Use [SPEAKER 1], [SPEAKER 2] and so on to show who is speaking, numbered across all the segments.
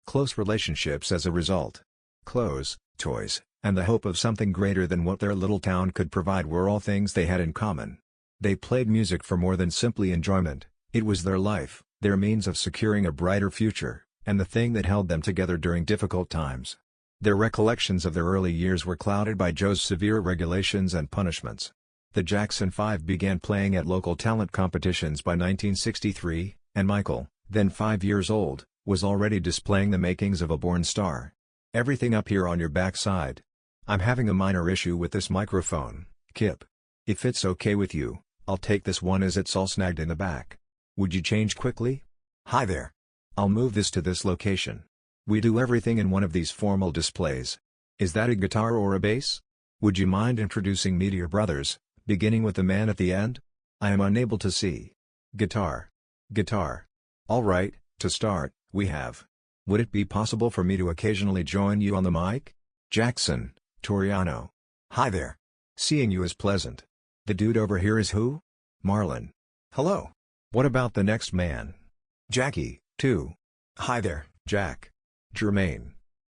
[SPEAKER 1] close relationships as a result. Clothes, toys, and the hope of something greater than what their little town could provide were all things they had in common. They played music for more than simply enjoyment. It was their life, their means of securing a brighter future, and the thing that held them together during difficult times. Their recollections of their early years were clouded by Joe's severe regulations and punishments. The Jackson Five began playing at local talent competitions by 1963, and Michael, then 5 years old, was already displaying the makings of a born star. Everything up here on your backside. I'm having a minor issue with this microphone, Kip. If it's okay with you, I'll take this one as it's all snagged in the back. Would you change quickly? Hi there. I'll move this to this location. We do everything in one of these formal displays. Is that a guitar or a bass? Would you mind introducing me to your brothers, beginning with the man at the end? I am unable to see. Guitar. Guitar. All right, to start, we have. Would it be possible for me to occasionally join you on the mic? Jackson, Toriano. Hi there. Seeing you is pleasant. The dude over here is who? Marlon. Hello. What about the next man? Jackie, too. Hi there, Jack. Jermaine.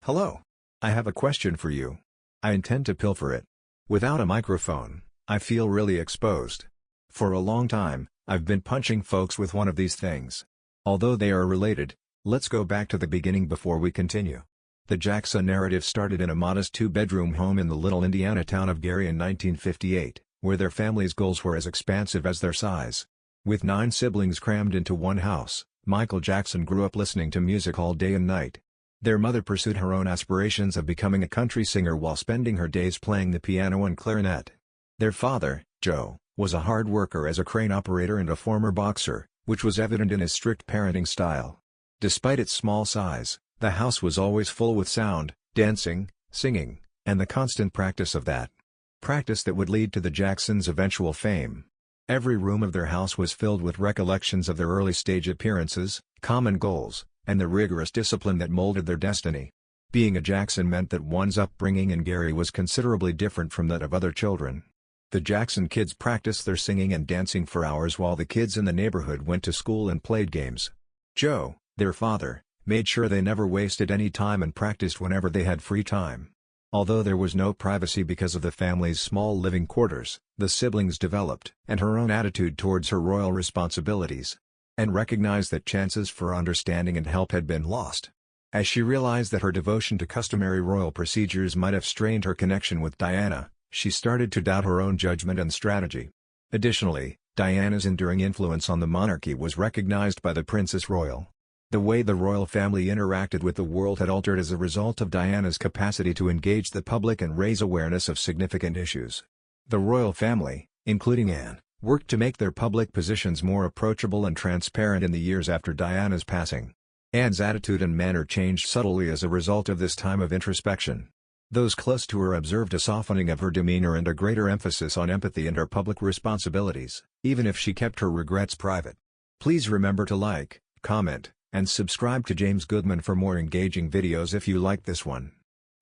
[SPEAKER 1] Hello. I have a question for you. I intend to pilfer it. Without a microphone, I feel really exposed. For a long time, I've been punching folks with one of these things. Although they are related, let's go back to the beginning before we continue. The Jackson narrative started in a modest two-bedroom home in the little Indiana town of Gary in 1958, where their family's goals were as expansive as their size. With 9 siblings crammed into one house, Michael Jackson grew up listening to music all day and night. Their mother pursued her own aspirations of becoming a country singer while spending her days playing the piano and clarinet. Their father, Joe, was a hard worker as a crane operator and a former boxer, which was evident in his strict parenting style. Despite its small size, the house was always full with sound, dancing, singing, and the constant practice of that. Practice that would lead to the Jacksons' eventual fame. Every room of their house was filled with recollections of their early stage appearances, common goals, and the rigorous discipline that molded their destiny. Being a Jackson meant that one's upbringing in Gary was considerably different from that of other children. The Jackson kids practiced their singing and dancing for hours while the kids in the neighborhood went to school and played games. Joe, their father, made sure they never wasted any time and practiced whenever they had free time. Although there was no privacy because of the family's small living quarters, the siblings developed and her own attitude towards her royal responsibilities, and recognized that chances for understanding and help had been lost. As she realized that her devotion to customary royal procedures might have strained her connection with Diana, she started to doubt her own judgment and strategy. Additionally, Diana's enduring influence on the monarchy was recognized by the Princess Royal. The way the royal family interacted with the world had altered as a result of Diana's capacity to engage the public and raise awareness of significant issues. The royal family, including Anne, worked to make their public positions more approachable and transparent in the years after Diana's passing. Anne's attitude and manner changed subtly as a result of this time of introspection. Those close to her observed a softening of her demeanor and a greater emphasis on empathy and her public responsibilities, even if she kept her regrets private. Please remember to like, comment, and subscribe to James Goodman for more engaging videos if you like this one.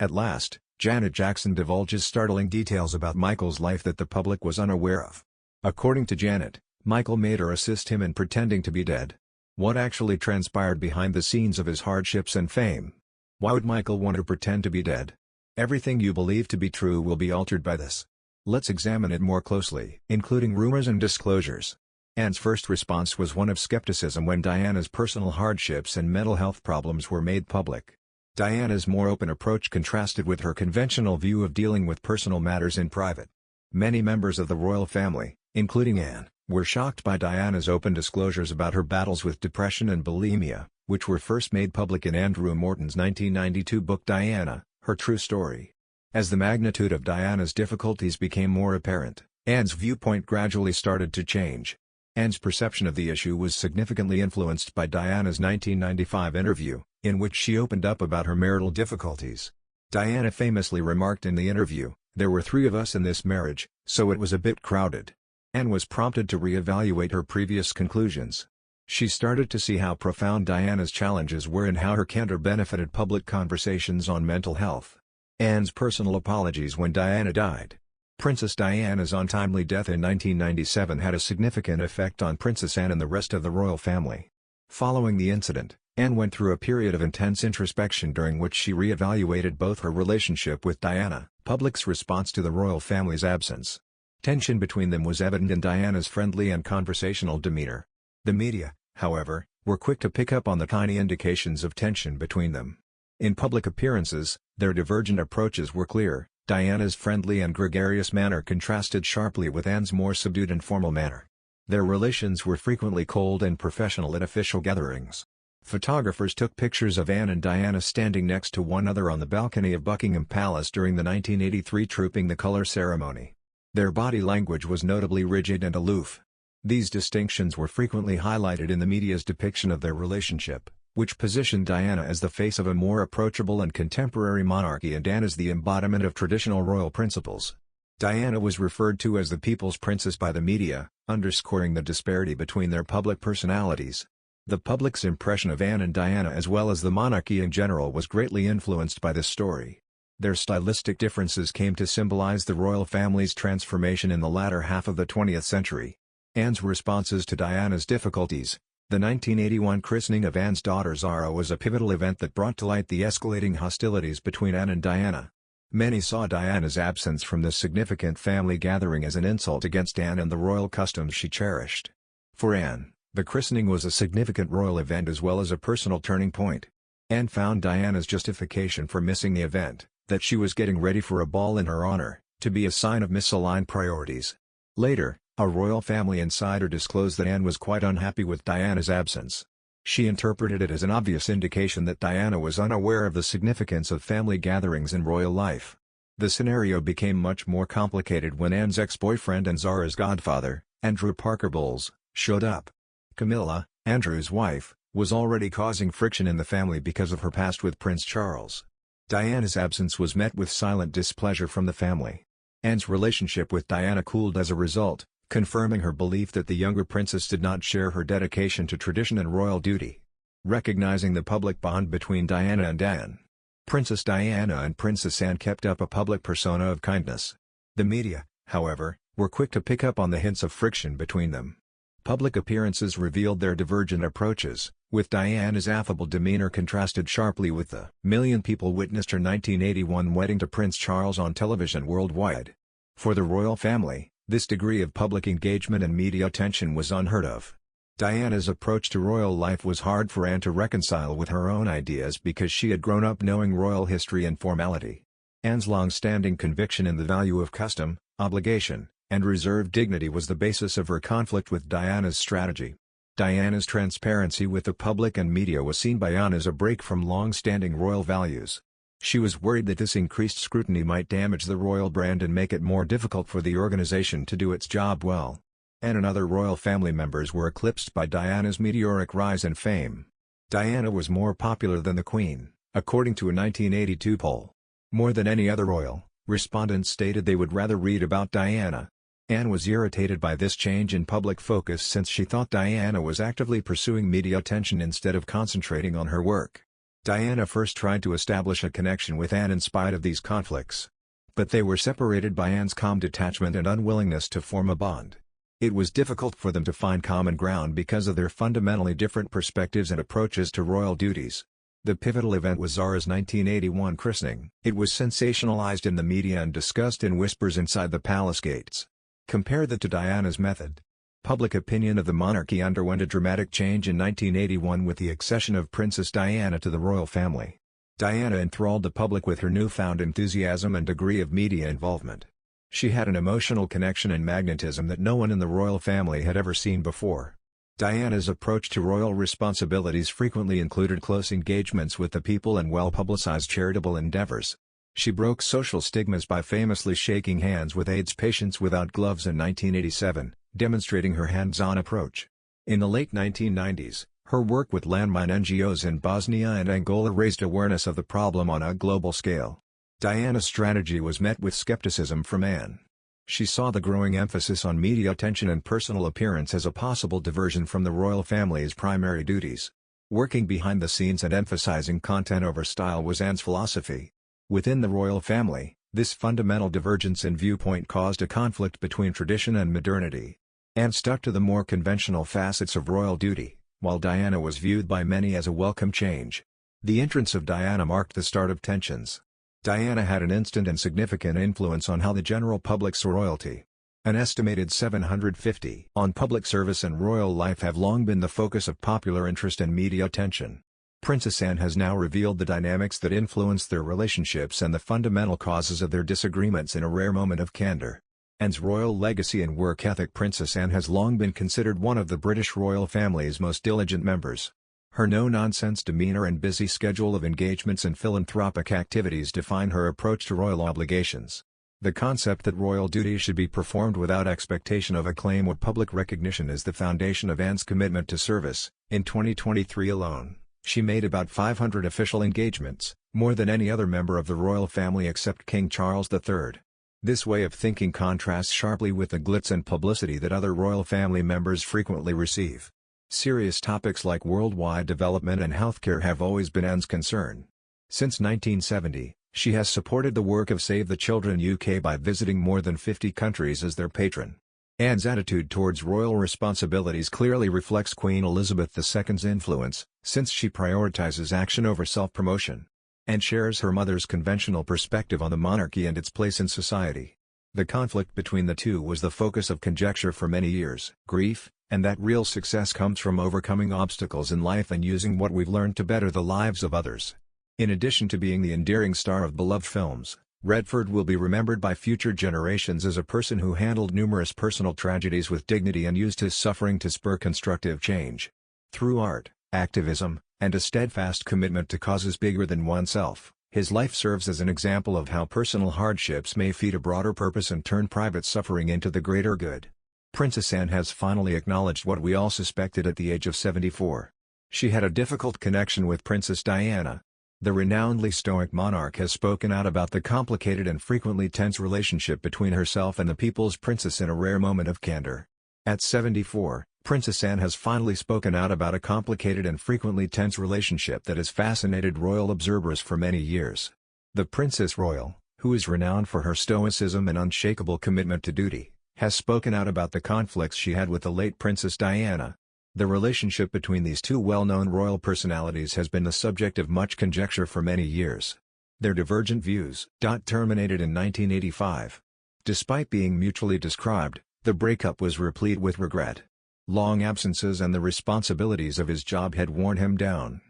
[SPEAKER 1] At last, Janet Jackson divulges startling details about Michael's life that the public was unaware of. According to Janet, Michael made her assist him in pretending to be dead. What actually transpired behind the scenes of his hardships and fame? Why would Michael want to pretend to be dead? Everything you believe to be true will be altered by this. Let's examine it more closely, including rumors and disclosures. Anne's first response was one of skepticism when Diana's personal hardships and mental health problems were made public. Diana's more open approach contrasted with her conventional view of dealing with personal matters in private. Many members of the royal family, including Anne, were shocked by Diana's open disclosures about her battles with depression and bulimia, which were first made public in Andrew Morton's 1992 book Diana, Her True Story. As the magnitude of Diana's difficulties became more apparent, Anne's viewpoint gradually started to change. Anne's perception of the issue was significantly influenced by Diana's 1995 interview, in which she opened up about her marital difficulties. Diana famously remarked in the interview, "There were 3 of us in this marriage, so it was a bit crowded." Anne was prompted to re-evaluate her previous conclusions. She started to see how profound Diana's challenges were and how her candor benefited public conversations on mental health. Anne's personal apologies when Diana died. Princess Diana's untimely death in 1997 had a significant effect on Princess Anne and the rest of the royal family. Following the incident, Anne went through a period of intense introspection during which she re-evaluated both her relationship with Diana, public's response to the royal family's absence. Tension between them was evident in Diana's friendly and conversational demeanor. The media, however, were quick to pick up on the tiny indications of tension between them. In public appearances, their divergent approaches were clear. Diana's friendly and gregarious manner contrasted sharply with Anne's more subdued and formal manner. Their relations were frequently cold and professional at official gatherings. Photographers took pictures of Anne and Diana standing next to one another on the balcony of Buckingham Palace during the 1983 Trooping the Colour ceremony. Their body language was notably rigid and aloof. These distinctions were frequently highlighted in the media's depiction of their relationship, which positioned Diana as the face of a more approachable and contemporary monarchy and Anne as the embodiment of traditional royal principles. Diana was referred to as the People's Princess by the media, underscoring the disparity between their public personalities. The public's impression of Anne and Diana as well as the monarchy in general was greatly influenced by this story. Their stylistic differences came to symbolize the royal family's transformation in the latter half of the 20th century. Anne's responses to Diana's difficulties. The 1981 christening of Anne's daughter Zara was a pivotal event that brought to light the escalating hostilities between Anne and Diana. Many saw Diana's absence from this significant family gathering as an insult against Anne and the royal customs she cherished. For Anne, the christening was a significant royal event as well as a personal turning point. Anne found Diana's justification for missing the event, that she was getting ready for a ball in her honor, to be a sign of misaligned priorities. Later, a royal family insider disclosed that Anne was quite unhappy with Diana's absence. She interpreted it as an obvious indication that Diana was unaware of the significance of family gatherings in royal life. The scenario became much more complicated when Anne's ex-boyfriend and Zara's godfather, Andrew Parker Bowles, showed up. Camilla, Andrew's wife, was already causing friction in the family because of her past with Prince Charles. Diana's absence was met with silent displeasure from the family. Anne's relationship with Diana cooled as a result, confirming her belief that the younger princess did not share her dedication to tradition and royal duty. Recognizing the public bond between Diana and Anne, Princess Diana and Princess Anne kept up a public persona of kindness. The media, however, were quick to pick up on the hints of friction between them. Public appearances revealed their divergent approaches, with Diana's affable demeanor contrasted sharply with the million people witnessed her 1981 wedding to Prince Charles on television worldwide. For the royal family, this degree of public engagement and media attention was unheard of. Diana's approach to royal life was hard for Anne to reconcile with her own ideas because she had grown up knowing royal history and formality. Anne's long-standing conviction in the value of custom, obligation, and reserved dignity was the basis of her conflict with Diana's strategy. Diana's transparency with the public and media was seen by Anne as a break from long-standing royal values. She was worried that this increased scrutiny might damage the royal brand and make it more difficult for the organization to do its job well. Anne and other royal family members were eclipsed by Diana's meteoric rise in fame. Diana was more popular than the Queen, according to a 1982 poll. More than any other royal, respondents stated they would rather read about Diana. Anne was irritated by this change in public focus since she thought Diana was actively pursuing media attention instead of concentrating on her work. Diana first tried to establish a connection with Anne in spite of these conflicts. But they were separated by Anne's calm detachment and unwillingness to form a bond. It was difficult for them to find common ground because of their fundamentally different perspectives and approaches to royal duties. The pivotal event was Zara's 1981 christening. It was sensationalized in the media and discussed in whispers inside the palace gates. Compare that to Diana's method. Public opinion of the monarchy underwent a dramatic change in 1981 with the accession of Princess Diana to the royal family. Diana enthralled the public with her newfound enthusiasm and degree of media involvement. She had an emotional connection and magnetism that no one in the royal family had ever seen before. Diana's approach to royal responsibilities frequently included close engagements with the people and well-publicized charitable endeavors. She broke social stigmas by famously shaking hands with AIDS patients without gloves in 1987, demonstrating her hands-on approach. In the late 1990s, her work with landmine NGOs in Bosnia and Angola raised awareness of the problem on a global scale. Diana's strategy was met with skepticism from Anne. She saw the growing emphasis on media attention and personal appearance as a possible diversion from the royal family's primary duties. Working behind the scenes and emphasizing content over style was Anne's philosophy. Within the royal family, this fundamental divergence in viewpoint caused a conflict between tradition and modernity. Anne stuck to the more conventional facets of royal duty, while Diana was viewed by many as a welcome change. The entrance of Diana marked the start of tensions. Diana had an instant and significant influence on how the general public saw royalty. An estimated 750 on public service and royal life have long been the focus of popular interest and media attention. Princess Anne has now revealed the dynamics that influenced their relationships and the fundamental causes of their disagreements in a rare moment of candor. Anne's royal legacy and work ethic. Princess Anne has long been considered one of the British royal family's most diligent members. Her no-nonsense demeanour and busy schedule of engagements and philanthropic activities define her approach to royal obligations. The concept that royal duties should be performed without expectation of acclaim or public recognition is the foundation of Anne's commitment to service. In 2023 alone, she made about 500 official engagements, more than any other member of the royal family except King Charles III. This way of thinking contrasts sharply with the glitz and publicity that other royal family members frequently receive. Serious topics like worldwide development and healthcare have always been Anne's concern. Since 1970, she has supported the work of Save the Children UK by visiting more than 50 countries as their patron. Anne's attitude towards royal responsibilities clearly reflects Queen Elizabeth II's influence, since she prioritizes action over self-promotion, and shares her mother's conventional perspective on the monarchy and its place in society. The conflict between the two was the focus of conjecture for many years. Grief, and that real success comes from overcoming obstacles in life and using what we've learned to better the lives of others. In addition to being the endearing star of beloved films, Redford will be remembered by future generations as a person who handled numerous personal tragedies with dignity and used his suffering to spur constructive change. Through art, activism, and a steadfast commitment to causes bigger than oneself, his life serves as an example of how personal hardships may feed a broader purpose and turn private suffering into the greater good. Princess Anne has finally acknowledged what we all suspected at the age of 74. She had a difficult connection with Princess Diana. The renownedly stoic monarch has spoken out about the complicated and frequently tense relationship between herself and the people's princess in a rare moment of candor. At 74, Princess Anne has finally spoken out about a complicated and frequently tense relationship that has fascinated royal observers for many years. The Princess Royal, who is renowned for her stoicism and unshakable commitment to duty, has spoken out about the conflicts she had with the late Princess Diana. The relationship between these two well-known royal personalities has been the subject of much conjecture for many years. Their divergent views terminated in 1985. Despite being mutually described, the breakup was replete with regret. Long absences and the responsibilities of his job had worn him down.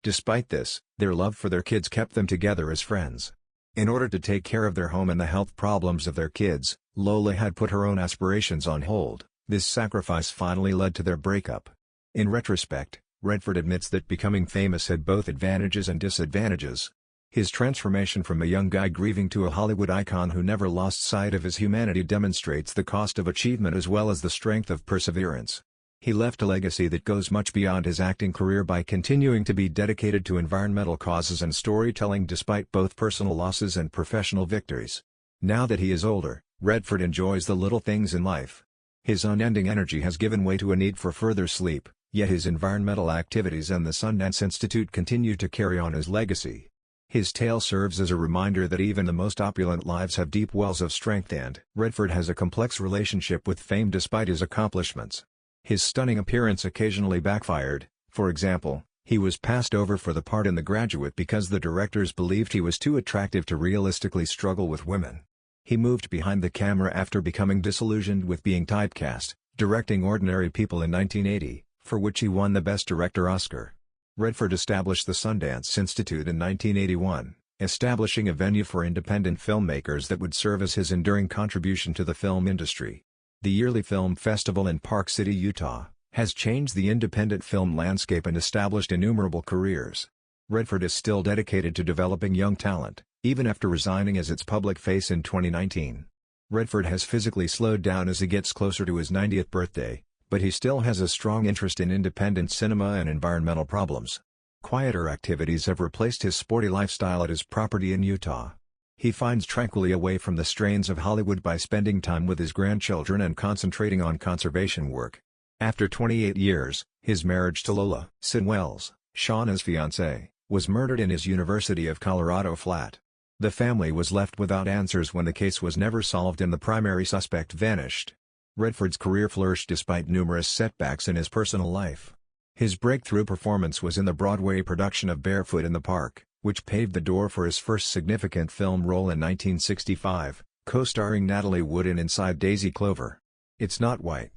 [SPEAKER 1] Despite this, their love for their kids kept them together as friends. In order to take care of their home and the health problems of their kids, Lola had put her own aspirations on hold. This sacrifice finally led to their breakup. In retrospect, Redford admits that becoming famous had both advantages and disadvantages. His transformation from a young guy grieving to a Hollywood icon who never lost sight of his humanity demonstrates the cost of achievement as well as the strength of perseverance. He left a legacy that goes much beyond his acting career by continuing to be dedicated to environmental causes and storytelling despite both personal losses and professional victories. Now that he is older, Redford enjoys the little things in life. His unending energy has given way to a need for further sleep, yet his environmental activities and the Sundance Institute continue to carry on his legacy. His tale serves as a reminder that even the most opulent lives have deep wells of strength, and Redford has a complex relationship with fame despite his accomplishments. His stunning appearance occasionally backfired. For example, he was passed over for the part in The Graduate because the directors believed he was too attractive to realistically struggle with women. He moved behind the camera after becoming disillusioned with being typecast, directing Ordinary People in 1980, for which he won the Best Director Oscar. Redford established the Sundance Institute in 1981, establishing a venue for independent filmmakers that would serve as his enduring contribution to the film industry. The yearly film festival in Park City, Utah, has changed the independent film landscape and established innumerable careers. Redford is still dedicated to developing young talent, even after resigning as its public face in 2019. Redford has physically slowed down as he gets closer to his 90th birthday, but he still has a strong interest in independent cinema and environmental problems. Quieter activities have replaced his sporty lifestyle at his property in Utah. He finds tranquility away from the strains of Hollywood by spending time with his grandchildren and concentrating on conservation work. After 28 years, his marriage to Lola Sinwells, Shauna's fiancée, was murdered in his University of Colorado flat. The family was left without answers when the case was never solved and the primary suspect vanished. Redford's career flourished despite numerous setbacks in his personal life. His breakthrough performance was in the Broadway production of Barefoot in the Park, which paved the door for his first significant film role in 1965, co-starring Natalie Wood in Inside Daisy Clover. It's not white.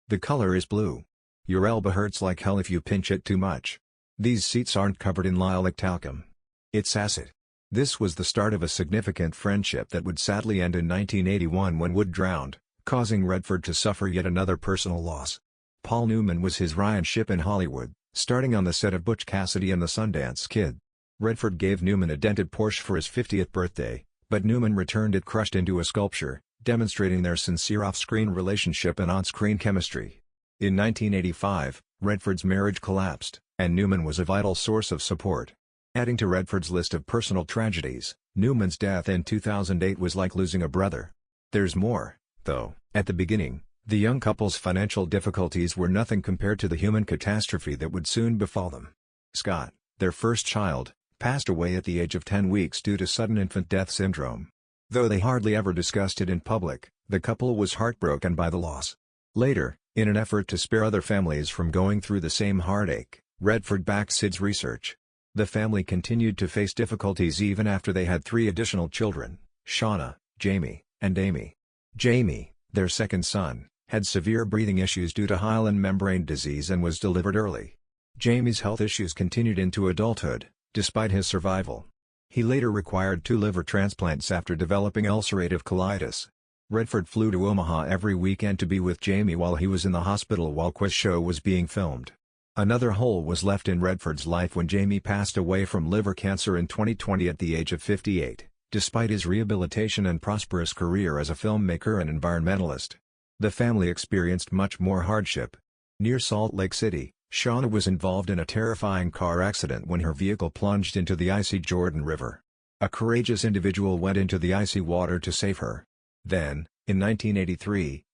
[SPEAKER 1] The color is blue. Your elbow hurts like hell if you pinch it too much. These seats aren't covered in lilac talcum. It's acid. This was the start of a significant friendship that would sadly end in 1981 when Wood drowned, causing Redford to suffer yet another personal loss. Paul Newman was his Ryan Ship in Hollywood, starting on the set of Butch Cassidy and the Sundance Kid. Redford gave Newman a dented Porsche for his 50th birthday, but Newman returned it crushed into a sculpture, demonstrating their sincere off-screen relationship and on-screen chemistry. In 1985, Redford's marriage collapsed, and Newman was a vital source of support. Adding to Redford's list of personal tragedies, Newman's death in 2008 was like losing a brother. There's more, though. At the beginning, the young couple's financial difficulties were nothing compared to the human catastrophe that would soon befall them. Scott, their first child, passed away at the age of 10 weeks due to sudden infant death syndrome. Though they hardly ever discussed it in public, the couple was heartbroken by the loss. Later, in an effort to spare other families from going through the same heartache, Redford backed Sid's research. The family continued to face difficulties even after they had 3 additional children, Shauna, Jamie, and Amy. Jamie, their second son, had severe breathing issues due to hyaline membrane disease and was delivered early. Jamie's health issues continued into adulthood, despite his survival. He later required 2 liver transplants after developing ulcerative colitis. Redford flew to Omaha every weekend to be with Jamie while he was in the hospital while Quiz Show was being filmed. Another hole was left in Redford's life when Jamie passed away from liver cancer in 2020 at the age of 58, despite his rehabilitation and prosperous career as a filmmaker and environmentalist. The family experienced much more hardship. Near Salt Lake City, Shauna was involved in a terrifying car accident when her vehicle plunged into the icy Jordan River. A courageous individual went into the icy water to save her. Then, in 1983,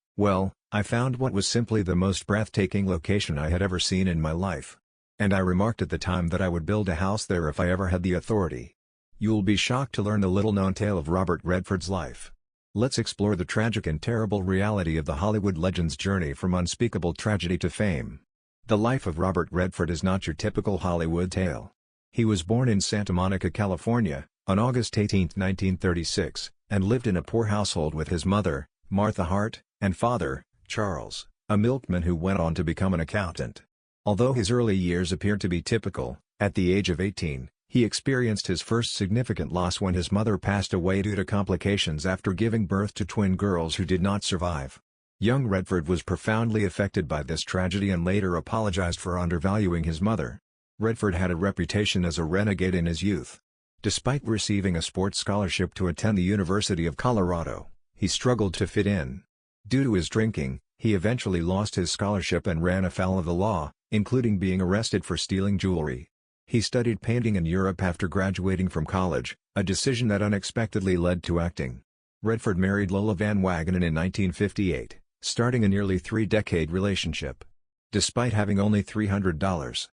[SPEAKER 1] I found what was simply the most breathtaking location I had ever seen in my life. And I remarked at the time that I would build a house there if I ever had the authority. You'll be shocked to learn the little-known tale of Robert Redford's life. Let's explore the tragic and terrible reality of the Hollywood legend's journey from unspeakable tragedy to fame. The life of Robert Redford is not your typical Hollywood tale. He was born in Santa Monica, California, on August 18, 1936, and lived in a poor household with his mother, Martha Hart, and father, Charles, a milkman who went on to become an accountant. Although his early years appeared to be typical, at the age of 18, he experienced his first significant loss when his mother passed away due to complications after giving birth to twin girls who did not survive. Young Redford was profoundly affected by this tragedy and later apologized for undervaluing his mother. Redford had a reputation as a renegade in his youth. Despite receiving a sports scholarship to attend the University of Colorado, he struggled to fit in. Due to his drinking, he eventually lost his scholarship and ran afoul of the law, including being arrested for stealing jewelry. He studied painting in Europe after graduating from college, a decision that unexpectedly led to acting. Redford married Lola Van Wagenen in 1958, starting a nearly 3-decade relationship. Despite having only $300